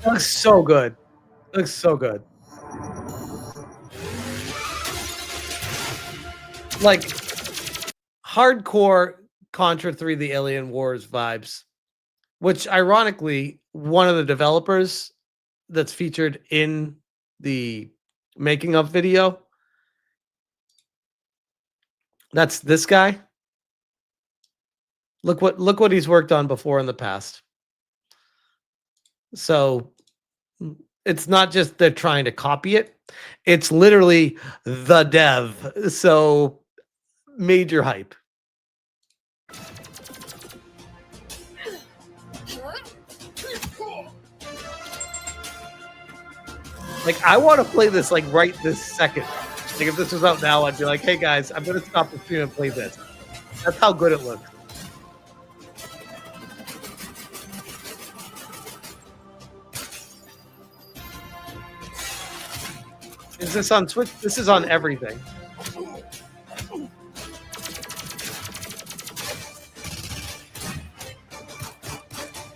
Looks so good. Looks so good. Like hardcore Contra 3 The Alien Wars vibes, which ironically, one of the developers that's featured in the making of video, that's this guy. Look what he's worked on before in the past. So it's not just they're trying to copy it. It's literally the dev. So major hype. Like, I want to play this like right this second. Like, if this was out now, I'd be like, hey guys, I'm going to stop the stream and play this. That's how good it looks. Is this on Twitch? This is on everything.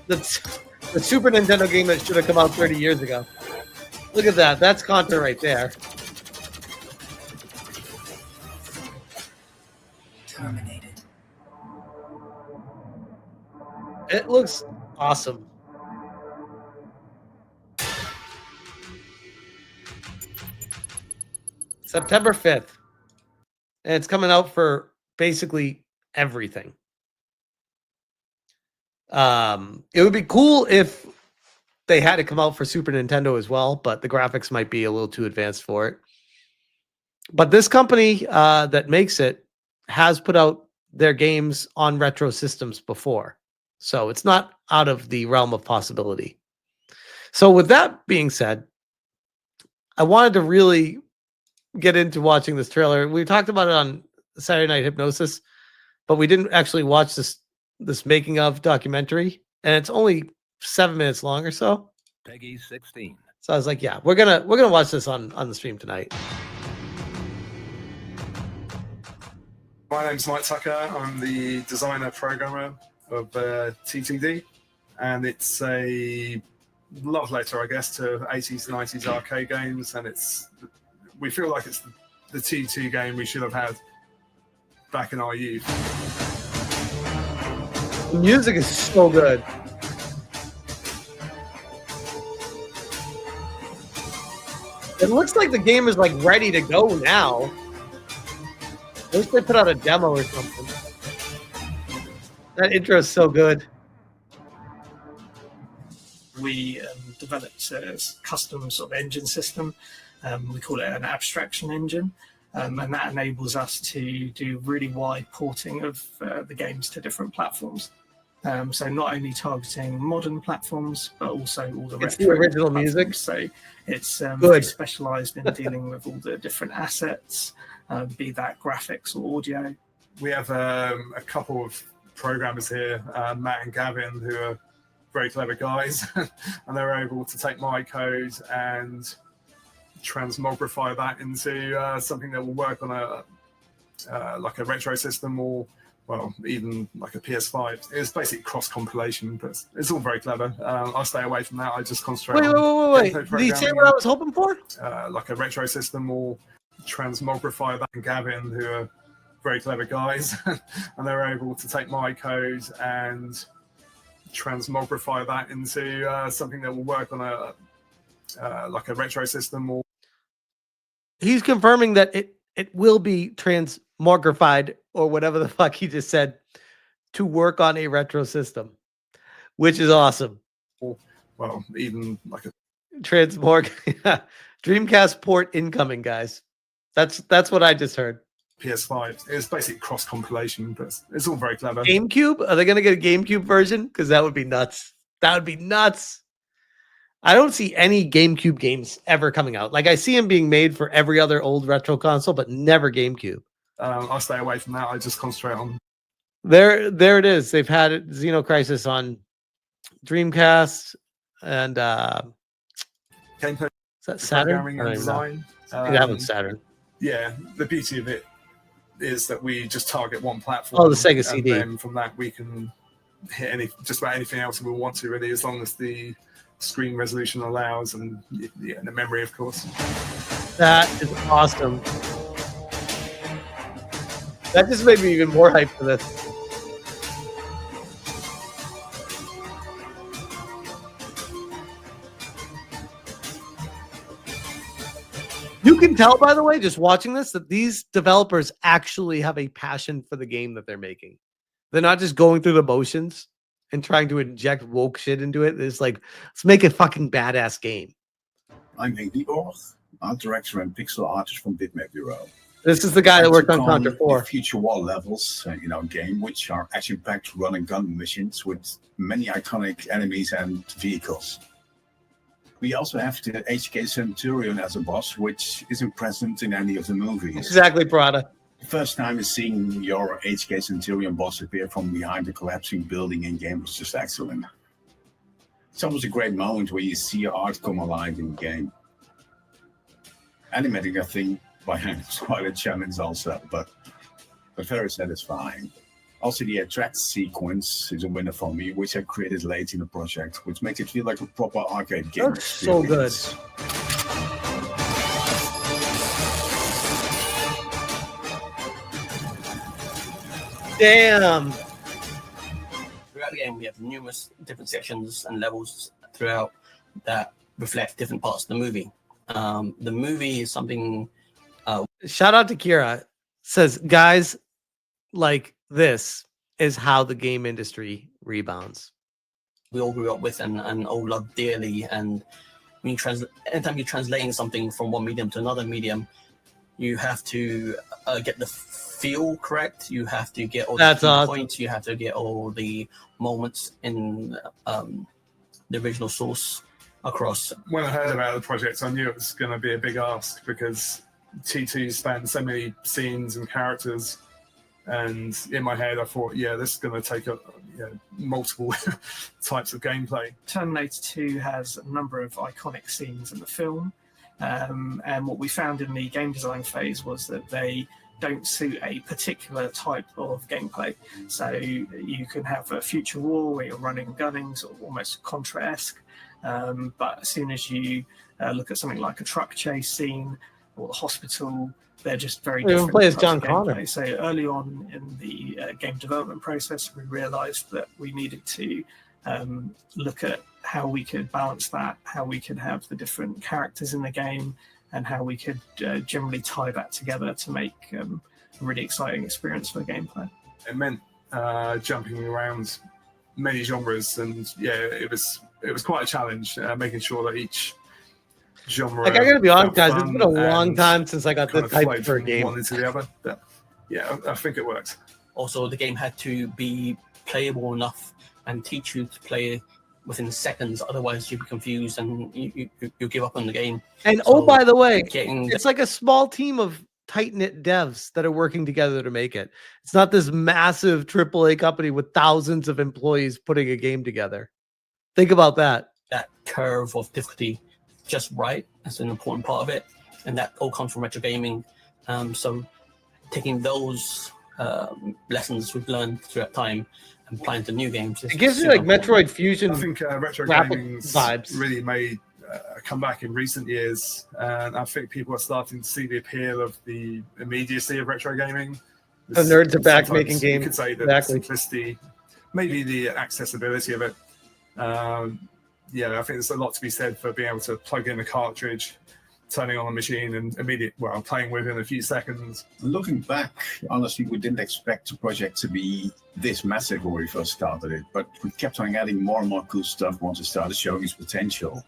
The Super Nintendo game that should have come out 30 years ago. Look at that. That's Contra right there. Terminated. It looks awesome. September 5th. And it's coming out for basically everything. It would be cool if they had to come out for Super Nintendo as well, but the graphics might be a little too advanced for it. But this company that makes it has put out their games on retro systems before. So it's not out of the realm of possibility. So with that being said, I wanted to really get into watching this trailer. We talked about it on Saturday Night Hypnosis, but we didn't actually watch this making of documentary, and it's only 7 minutes long or so. Peggy 16. So I was like, yeah, we're gonna watch this on the stream tonight. My name's Mike Tucker. I'm the designer programmer of TTD, and it's a love letter, I guess, to 80s and 90s arcade games, and we feel like it's the T2 game we should have had back in our youth. The music is so good. It looks like the game is like ready to go now. I wish they put out a demo or something. That intro is so good. We developed a custom sort of engine system. We call it an abstraction engine. And that enables us to do really wide porting of the games to different platforms. So not only targeting modern platforms, but also all the retro original platforms. Music. So it's very specialized in dealing with all the different assets, be that graphics or audio. We have a couple of programmers here, Matt and Gavin, who are very clever guys, and they're able to take my code and transmogrify that into something that will work on like a retro system, or well, even like a PS5. It's basically cross compilation, but it's all very clever. I'll stay away from that. I just concentrate. Wait. Did you say what I was hoping for? Like a retro system, or transmogrify that. And Gavin, who are very clever guys, and they're able to take my code and transmogrify that into something that will work on like a retro system. Or he's confirming that it will be transmogrified, or whatever the fuck he just said, to work on a retro system, which is awesome. Well, even like a transmorg. Dreamcast port incoming, guys. That's what I just heard. PS5. It's basically cross compilation, but it's all very clever. GameCube? Are they going to get a GameCube version? Because that would be nuts. That would be nuts. I don't see any GameCube games ever coming out. Like, I see them being made for every other old retro console, but never GameCube. I'll stay away from that. I just concentrate on. There it is. They've had it, Xenocrisis on Dreamcast and gameplay. Is that Saturn? And design. That was Saturn. Yeah, the beauty of it is that we just target one platform. Oh, the Sega CD. And then from that we can hit just about anything else we want to, really, as long as the screen resolution allows, and yeah, the memory, of course. That is awesome. That just made me even more hyped for this. You can tell, by the way, just watching this, that these developers actually have a passion for the game that they're making. They're not just going through the motions and trying to inject woke shit into it. It's like, let's make a fucking badass game. I'm Henk Borg, art director and pixel artist from Bitmap Bureau. This is the guy that worked on Contra 4. The future war levels in our game, which are action-packed run and gun missions with many iconic enemies and vehicles. We also have the HK Centurion as a boss, which isn't present in any of the movies. Exactly, Prada. The first time is seeing your HK Centurion boss appear from behind the collapsing building in game was just excellent. It's almost a great moment where you see your art come alive in the game. Animating a thing by hand was quite a challenge also, but very satisfying. Also, the attract sequence is a winner for me, which I created late in the project, which makes it feel like a proper arcade game. That's so good. Damn. Throughout the game, we have numerous different sections and levels throughout that reflect different parts of the movie. The movie is something. Shout out to Kira. Says, guys, like this is how the game industry rebounds. We all grew up with and all love dearly. And when you anytime you're translating something from one medium to another medium, you have to get the feel correct. You have to get all the key points. You have to get all the moments in the original source across. When I heard about the project, I knew it was going to be a big ask because T2 spanned so many scenes and characters. And in my head, I thought, yeah, this is going to take multiple types of gameplay. Terminator 2 has a number of iconic scenes in the film. And what we found in the game design phase was that they don't suit a particular type of gameplay. So you can have a future war where you're running and gunning, sort of almost Contra-esque. But as soon as you look at something like a truck chase scene or the hospital, they're just very different. Play as John Connor. So early on in the game development process, we realized that we needed to look at how we could balance that, how we could have the different characters in the game, and how we could generally tie that together to make a really exciting experience for gameplay. It meant jumping around many genres, and yeah, it was quite a challenge making sure that each genre. Like, I gotta be honest, guys, it's been a long time since I got this type for a game. One into the other. But yeah, I think it worked. Also, the game had to be playable enough and teach you to play within seconds. Otherwise, you'd be confused and you give up on the game. And so, by the way, it's like a small team of tight-knit devs that are working together to make it. It's not this massive AAA company with thousands of employees putting a game together. Think about that. That curve of difficulty just right. That's an important part of it. And that all comes from retro gaming. So taking those lessons we've learned throughout time and applying to new games. It gives you like Metroid Fusion. I think retro gaming vibes really made a comeback in recent years. And I think people are starting to see the appeal of the immediacy of retro gaming. The nerds are back making games. You could say the simplicity, maybe the accessibility of it. Yeah, I think there's a lot to be said for being able to plug in a cartridge, turning on a machine, and playing within a few seconds. Looking back, honestly, we didn't expect the project to be this massive when we first started it, but we kept on adding more and more cool stuff once it started showing its potential.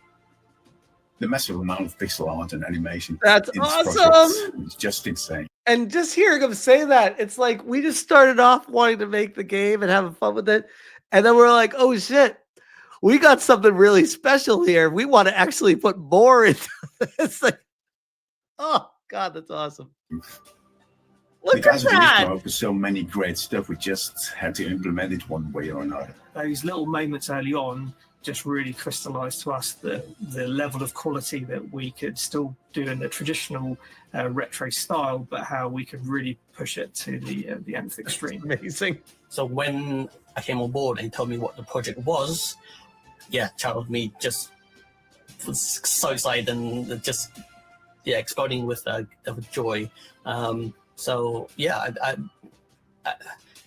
The massive amount of pixel art and animation. That's awesome! It's just insane. And just hearing him say that, it's like we just started off wanting to make the game and having fun with it, and then we're like, oh shit, we got something really special here. We want to actually put more into this. Like, oh God, that's awesome. Look at that. We grew up with so many great stuff. We just had to implement it one way or another. Those little moments early on just really crystallized to us the level of quality that we could still do in the traditional retro style, but how we could really push it to the nth extreme. That's amazing. So when I came on board and he told me what the project was, yeah, child of me just was so excited and just exploding with of joy. So yeah,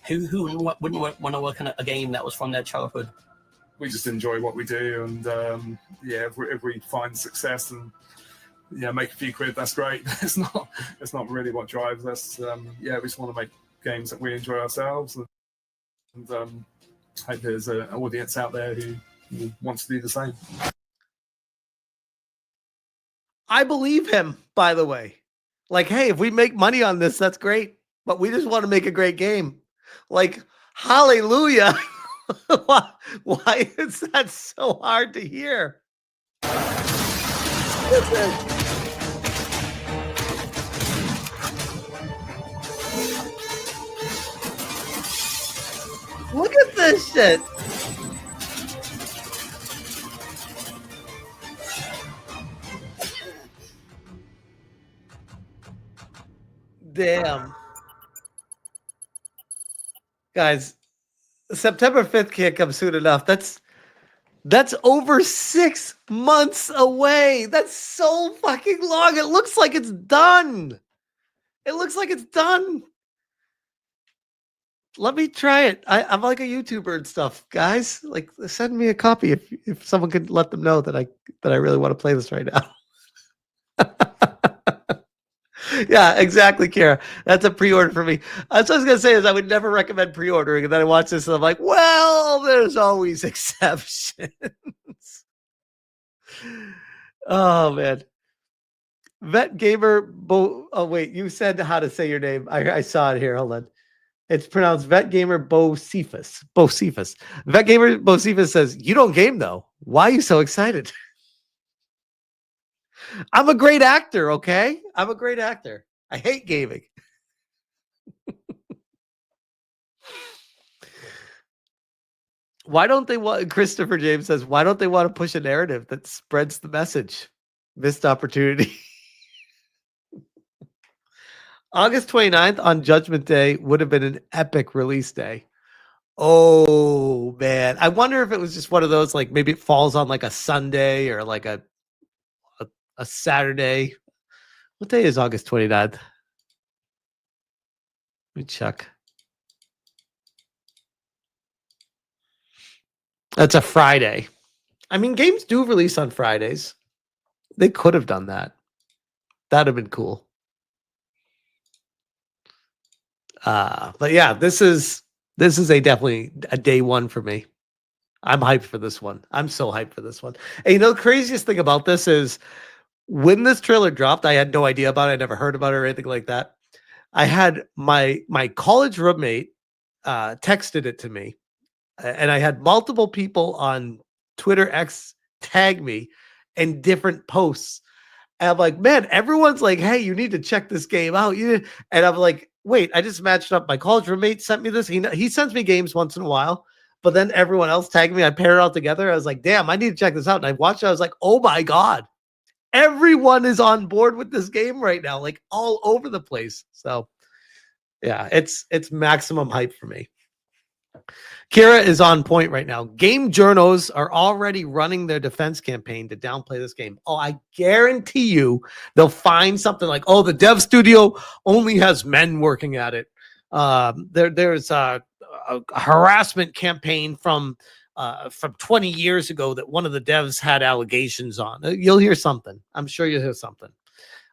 who wouldn't want to work on a game that was from their childhood? We just enjoy what we do, and if we find success and make a few quid, that's great. It's not really what drives us. We just want to make games that we enjoy ourselves, and hope there's an audience out there who wants to do the same. I believe him, by the way. Like, hey, if we make money on this, that's great. But we just want to make a great game. Like, hallelujah. Why is that so hard to hear? Look at this shit. Damn. Guys, September 5th can't come soon enough. That's over 6 months away. That's so fucking long. It looks like it's done. It looks like it's done. Let me try it. I'm like a YouTuber and stuff, guys. Like, send me a copy if someone could let them know that I really want to play this right now. Yeah, exactly, Kara. That's a pre-order for me. That's what I was gonna say is I would never recommend pre-ordering, and then I watch this and I'm like, well, there's always exceptions. Oh man. Vet Gamer oh wait, you said how to say your name. I saw it here. Hold on. It's pronounced Vet Gamer Bocephus. Bocephus. Vet Gamer Bocephus says, you don't game though. Why are you so excited? I'm a great actor, okay? I'm a great actor. I hate gaming. Why don't they want, Christopher James says, why don't they want to push a narrative that spreads the message? Missed opportunity. August 29th on Judgment Day would have been an epic release day. Oh, man. I wonder if it was just one of those, like maybe it falls on like a Sunday or like a Saturday. What day is August 29th? Let me check. That's a Friday. I mean, games do release on Fridays. They could have done that. That'd have been cool. But yeah, this is definitely a day one for me. I'm hyped for this one. I'm so hyped for this one. And the craziest thing about this is when this trailer dropped, I had no idea about it. I never heard about it or anything like that. I had my college roommate texted it to me, and I had multiple people on Twitter X tag me in different posts. And I'm like, man, everyone's like, hey, you need to check this game out. And I'm like, wait, I just matched up. My college roommate sent me this. He sends me games once in a while, but then everyone else tagged me. I pair it all together. I was like, damn, I need to check this out. And I watched it. I was like, oh my God. Everyone is on board with this game right now, like all over the place. So yeah, it's maximum hype for me. Kira is on point right now. Game journos are already running their defense campaign to downplay this game. Oh, I guarantee you they'll find something like, oh, the dev studio only has men working at it. There's a harassment campaign from 20 years ago that one of the devs had allegations on. You'll hear something. I'm sure you'll hear something.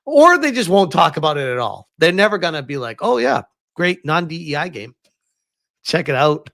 Or they just won't talk about it at all. They're never going to be like, oh, yeah, great non-DEI game. Check it out.